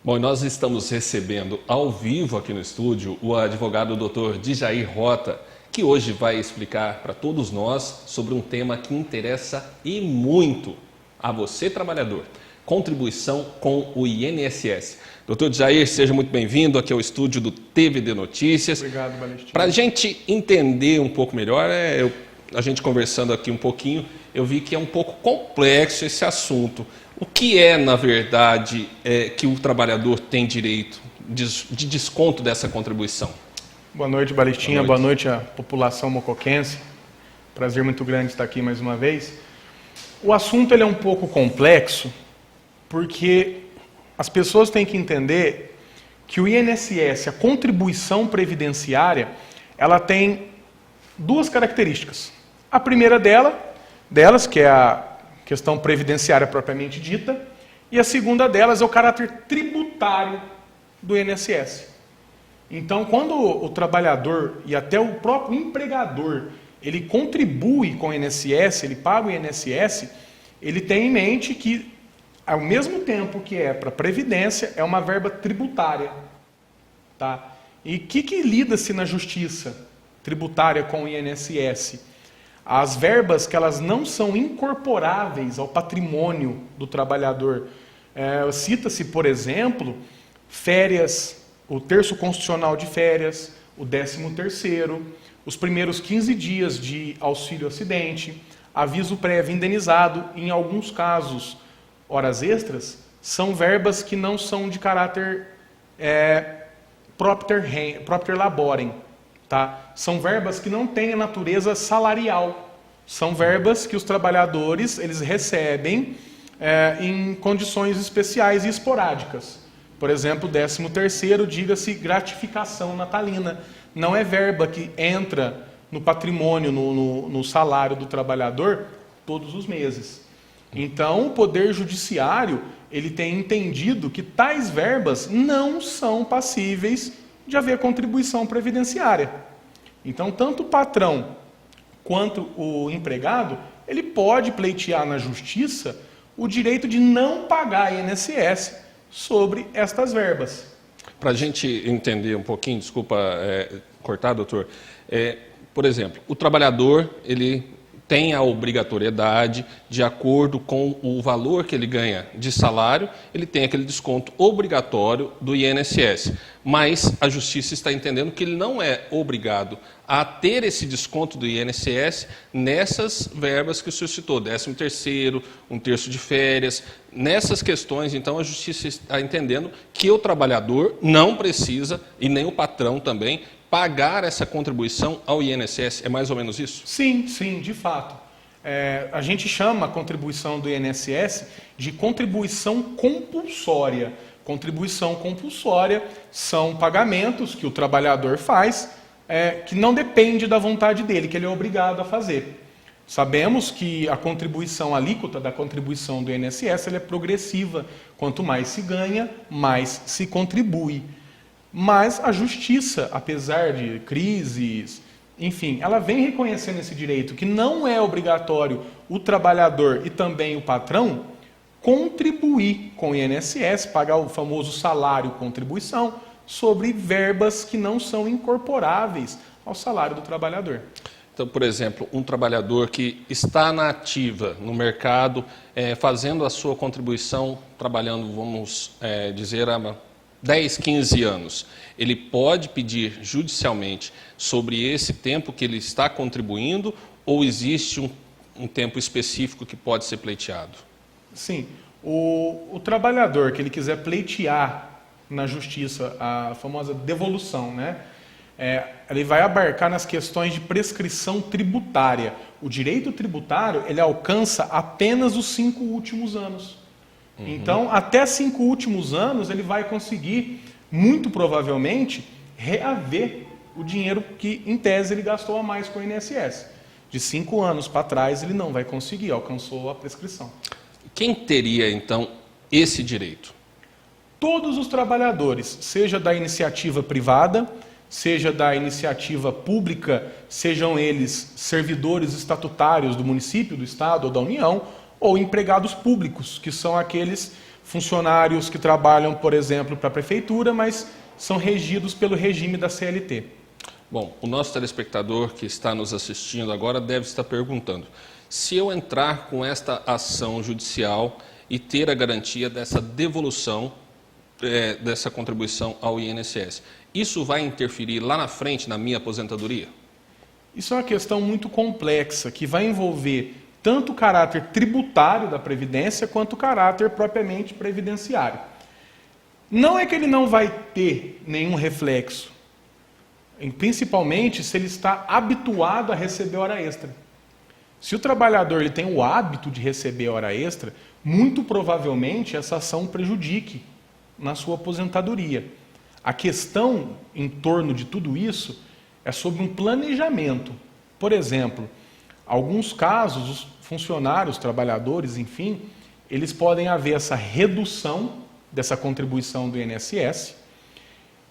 Bom, e nós estamos recebendo ao vivo aqui no estúdio o advogado Dr. Djair Rota, que hoje vai explicar para todos nós sobre um tema que interessa e muito a você, trabalhador: contribuição com o INSS. Dr. Djair, seja muito bem-vindo aqui ao estúdio do TVD Notícias. Obrigado, Balestinha. Para a gente entender um pouco melhor, a gente conversando aqui um pouquinho, eu vi que é um pouco complexo esse assunto. O que é, na verdade, que o trabalhador tem direito de desconto dessa contribuição? Boa noite, Balestinha. Boa noite à população mocoquense. Prazer muito grande estar aqui mais uma vez. O assunto ele é um pouco complexo, porque as pessoas têm que entender que o INSS, a contribuição previdenciária, ela tem duas características. A primeira delas, que é a questão previdenciária propriamente dita, e a segunda delas é o caráter tributário do INSS. Então, quando o trabalhador e até o próprio empregador, ele contribui com o INSS, ele paga o INSS, ele tem em mente que, ao mesmo tempo que é para a Previdência, é uma verba tributária. Tá? E o que lida-se na justiça tributária com o INSS? As verbas que elas não são incorporáveis ao patrimônio do trabalhador. Cita-se, por exemplo, férias, o terço constitucional de férias, o 13º, os primeiros 15 dias de auxílio-acidente, aviso prévio indenizado, em alguns casos, horas extras, são verbas que não são de caráter propter laborem. Tá? São verbas que não têm a natureza salarial. São verbas que os trabalhadores eles recebem em condições especiais e esporádicas. Por exemplo, 13º, diga-se gratificação natalina. Não é verba que entra no patrimônio, no salário do trabalhador todos os meses. Então, o Poder Judiciário ele tem entendido que tais verbas não são passíveis de haver contribuição previdenciária. Então, tanto o patrão quanto o empregado, ele pode pleitear na justiça o direito de não pagar INSS sobre estas verbas. Para a gente entender um pouquinho, desculpa cortar, doutor, por exemplo, o trabalhador ele tem a obrigatoriedade, de acordo com o valor que ele ganha de salário, ele tem aquele desconto obrigatório do INSS. Mas a Justiça está entendendo que ele não é obrigado a ter esse desconto do INSS nessas verbas que o senhor citou, 13º, um terço de férias. Nessas questões, então, a Justiça está entendendo que o trabalhador não precisa, e nem o patrão também, pagar essa contribuição ao INSS. É mais ou menos isso? Sim, de fato. A gente chama a contribuição do INSS de contribuição compulsória. Contribuição compulsória são pagamentos que o trabalhador faz que não depende da vontade dele, que ele é obrigado a fazer. Sabemos que a contribuição, a alíquota da contribuição do INSS ela é progressiva. Quanto mais se ganha, mais se contribui. Mas a justiça, apesar de crises, enfim, ela vem reconhecendo esse direito, que não é obrigatório o trabalhador e também o patrão contribuir com o INSS, pagar o famoso salário-contribuição, sobre verbas que não são incorporáveis ao salário do trabalhador. Então, por exemplo, um trabalhador que está na ativa, no mercado, fazendo a sua contribuição, trabalhando, vamos dizer, há 10, 15 anos, ele pode pedir judicialmente sobre esse tempo que ele está contribuindo ou existe um tempo específico que pode ser pleiteado? Sim. O trabalhador que ele quiser pleitear na justiça a famosa devolução, né? Ele vai abarcar nas questões de prescrição tributária. O direito tributário ele alcança apenas os 5 últimos anos. Então, até 5 últimos anos, ele vai conseguir, muito provavelmente, reaver o dinheiro que, em tese, ele gastou a mais com o INSS. De 5 anos para trás, ele não vai conseguir, alcançou a prescrição. Quem teria, então, esse direito? Todos os trabalhadores, seja da iniciativa privada, seja da iniciativa pública, sejam eles servidores estatutários do município, do estado ou da União, ou empregados públicos, que são aqueles funcionários que trabalham, por exemplo, para a prefeitura, mas são regidos pelo regime da CLT. Bom, o nosso telespectador que está nos assistindo agora deve estar perguntando: se eu entrar com esta ação judicial e ter a garantia dessa devolução dessa contribuição ao INSS, isso vai interferir lá na frente na minha aposentadoria? Isso é uma questão muito complexa, que vai envolver tanto o caráter tributário da Previdência, quanto o caráter propriamente previdenciário. Não é que ele não vai ter nenhum reflexo, principalmente se ele está habituado a receber hora extra. Se o trabalhador ele tem o hábito de receber hora extra, muito provavelmente essa ação prejudique na sua aposentadoria. A questão em torno de tudo isso é sobre um planejamento. Por exemplo, alguns casos, os funcionários, trabalhadores, enfim, eles podem haver essa redução dessa contribuição do INSS,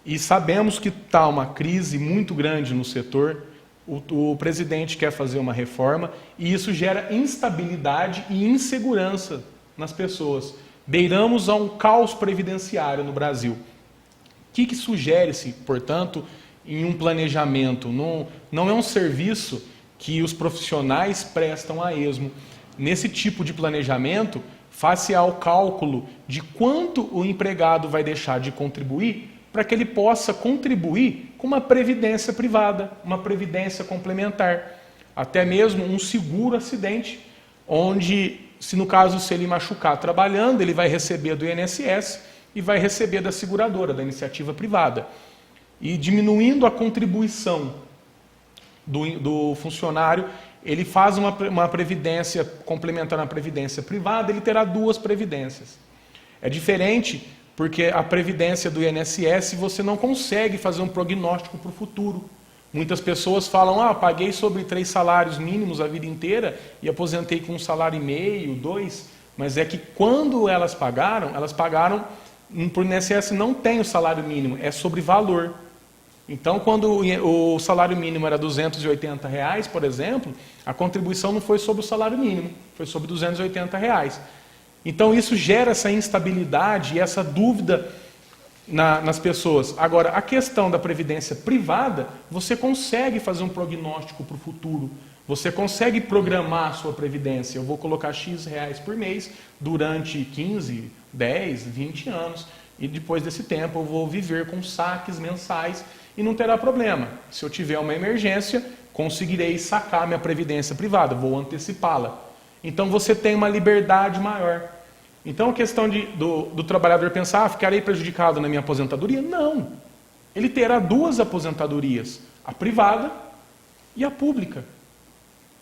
e sabemos que está uma crise muito grande no setor, o presidente quer fazer uma reforma, e isso gera instabilidade e insegurança nas pessoas. Beiramos a um caos previdenciário no Brasil. O que sugere-se, portanto, em um planejamento? Não é um serviço que os profissionais prestam a esmo. Nesse tipo de planejamento, faz-se ao cálculo de quanto o empregado vai deixar de contribuir para que ele possa contribuir com uma previdência privada, uma previdência complementar, até mesmo um seguro acidente, onde, se ele machucar trabalhando, ele vai receber do INSS e vai receber da seguradora, da iniciativa privada. E diminuindo a contribuição do funcionário, ele faz uma previdência complementar na previdência privada, ele terá duas previdências. É diferente porque a previdência do INSS você não consegue fazer um prognóstico para o futuro. Muitas pessoas falam, paguei sobre 3 salários mínimos a vida inteira e aposentei com 1,5 salário, 2, mas é que quando elas pagaram, por INSS não tem o salário mínimo, é sobre valor. Então, quando o salário mínimo era R$280, por exemplo, a contribuição não foi sobre o salário mínimo, foi sobre R$280. Então, isso gera essa instabilidade e essa dúvida nas pessoas. Agora, a questão da previdência privada, você consegue fazer um prognóstico para o futuro. Você consegue programar a sua previdência. Eu vou colocar X reais por mês durante 15, 10, 20 anos. E depois desse tempo eu vou viver com saques mensais e não terá problema. Se eu tiver uma emergência, conseguirei sacar minha previdência privada, vou antecipá-la. Então você tem uma liberdade maior. Então a questão do trabalhador pensar, ficarei prejudicado na minha aposentadoria? Não. Ele terá 2 aposentadorias, a privada e a pública.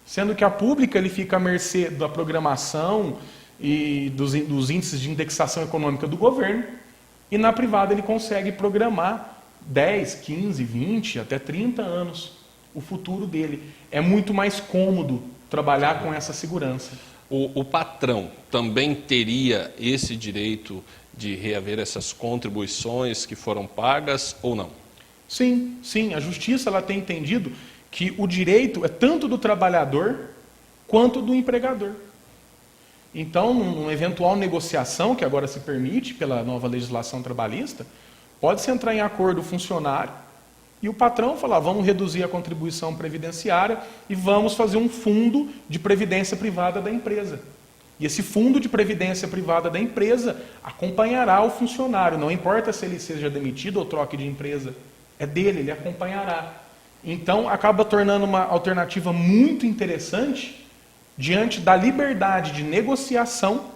Sendo que a pública ele fica à mercê da programação e dos índices de indexação econômica do governo, e na privada ele consegue programar 10, 15, 20, até 30 anos o futuro dele. É muito mais cômodo trabalhar com essa segurança. O patrão também teria esse direito de reaver essas contribuições que foram pagas ou não? Sim, sim. A justiça ela tem entendido que o direito é tanto do trabalhador quanto do empregador. Então, numa eventual negociação, que agora se permite pela nova legislação trabalhista, pode-se entrar em acordo o funcionário e o patrão falar, vamos reduzir a contribuição previdenciária e vamos fazer um fundo de previdência privada da empresa. E esse fundo de previdência privada da empresa acompanhará o funcionário, não importa se ele seja demitido ou troque de empresa, é dele, ele acompanhará. Então, acaba tornando uma alternativa muito interessante diante da liberdade de negociação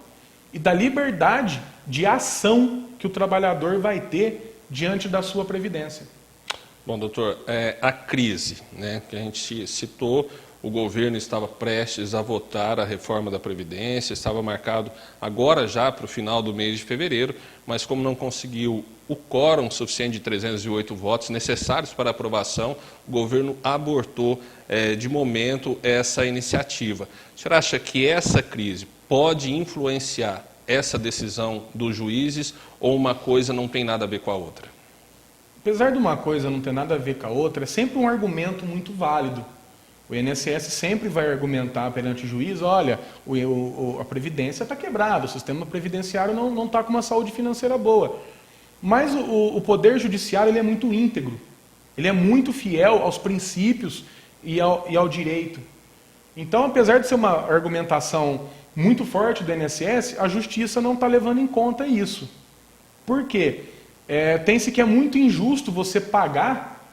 e da liberdade de ação que o trabalhador vai ter diante da sua previdência. Bom, doutor, a crise, né, que a gente citou, o governo estava prestes a votar a reforma da Previdência, estava marcado agora já para o final do mês de fevereiro, mas como não conseguiu o quórum suficiente de 308 votos necessários para aprovação, o governo abortou de momento essa iniciativa. O senhor acha que essa crise pode influenciar essa decisão dos juízes ou uma coisa não tem nada a ver com a outra? Apesar de uma coisa não ter nada a ver com a outra, é sempre um argumento muito válido. O INSS sempre vai argumentar perante o juiz, olha, a Previdência está quebrada, o sistema previdenciário não está com uma saúde financeira boa. Mas o Poder Judiciário ele é muito íntegro, ele é muito fiel aos princípios e ao direito. Então, apesar de ser uma argumentação muito forte do INSS, a Justiça não está levando em conta isso. Por quê? Tem-se que é muito injusto você pagar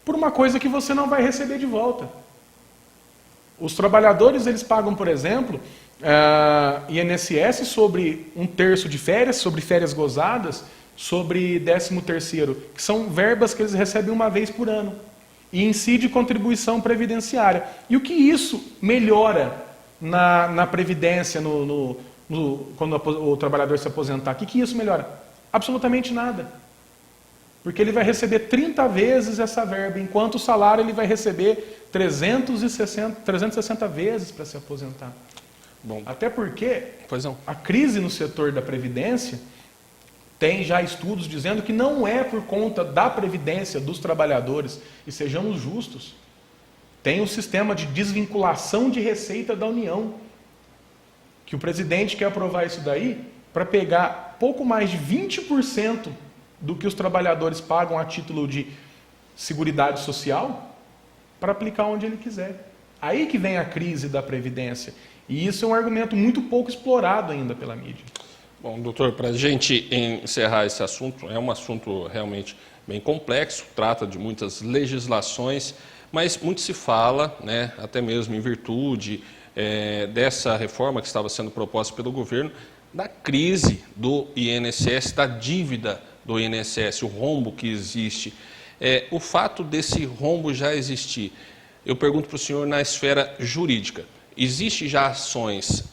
por uma coisa que você não vai receber de volta. Os trabalhadores, eles pagam, por exemplo, INSS sobre 1/3 de férias, sobre férias gozadas, sobre 13º, que são verbas que eles recebem uma vez por ano. E incide contribuição previdenciária. E o que isso melhora na Previdência, quando o trabalhador se aposentar? O que isso melhora? Absolutamente nada. Porque ele vai receber 30 vezes essa verba, enquanto o salário ele vai receber 360 vezes para se aposentar. Bom, até porque pois não. A crise no setor da Previdência tem já estudos dizendo que não é por conta da Previdência dos trabalhadores, e sejamos justos, tem o sistema de desvinculação de receita da União, que o presidente quer aprovar isso daí para pegar pouco mais de 20% do que os trabalhadores pagam a título de Seguridade Social para aplicar onde ele quiser. Aí que vem a crise da Previdência. E isso é um argumento muito pouco explorado ainda pela mídia. Bom, doutor, para a gente encerrar esse assunto, é um assunto realmente bem complexo, trata de muitas legislações, mas muito se fala, né, até mesmo em virtude dessa reforma que estava sendo proposta pelo governo, da crise do INSS, da dívida do INSS, o rombo que existe. O fato desse rombo já existir, eu pergunto para o senhor na esfera jurídica, existe já ações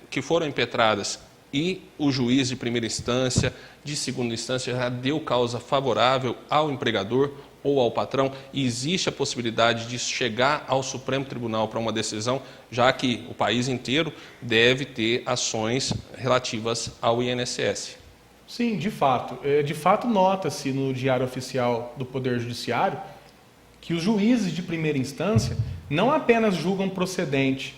que foram impetradas e o juiz de primeira instância, de segunda instância, já deu causa favorável ao empregador ou ao patrão? E existe a possibilidade de chegar ao Supremo Tribunal para uma decisão, já que o país inteiro deve ter ações relativas ao INSS? Sim, de fato. De fato, nota-se no Diário Oficial do Poder Judiciário que os juízes de primeira instância não apenas julgam procedente,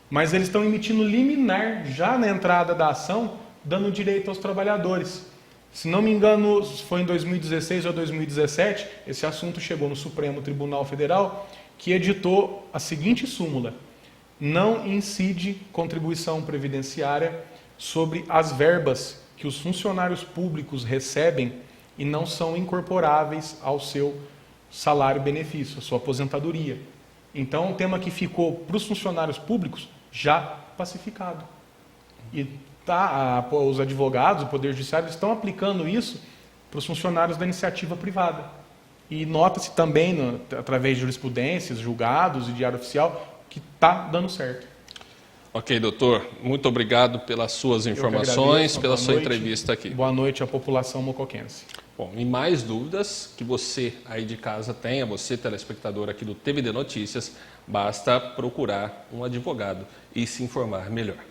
mas eles estão emitindo liminar já na entrada da ação, dando direito aos trabalhadores. Se não me engano, foi em 2016 ou 2017, esse assunto chegou no Supremo Tribunal Federal, que editou a seguinte súmula: não incide contribuição previdenciária sobre as verbas que os funcionários públicos recebem e não são incorporáveis ao seu salário-benefício, à sua aposentadoria. Então, um tema que ficou para os funcionários públicos já pacificado. E os advogados, o Poder Judiciário, estão aplicando isso para os funcionários da iniciativa privada. E nota-se também, através de jurisprudências, julgados e diário oficial, que está dando certo. Ok, doutor. Muito obrigado pelas suas informações, pela sua entrevista aqui. Boa noite à população mocoquense. Bom, e mais dúvidas que você aí de casa tenha, você telespectador aqui do TVD Notícias, basta procurar um advogado e se informar melhor.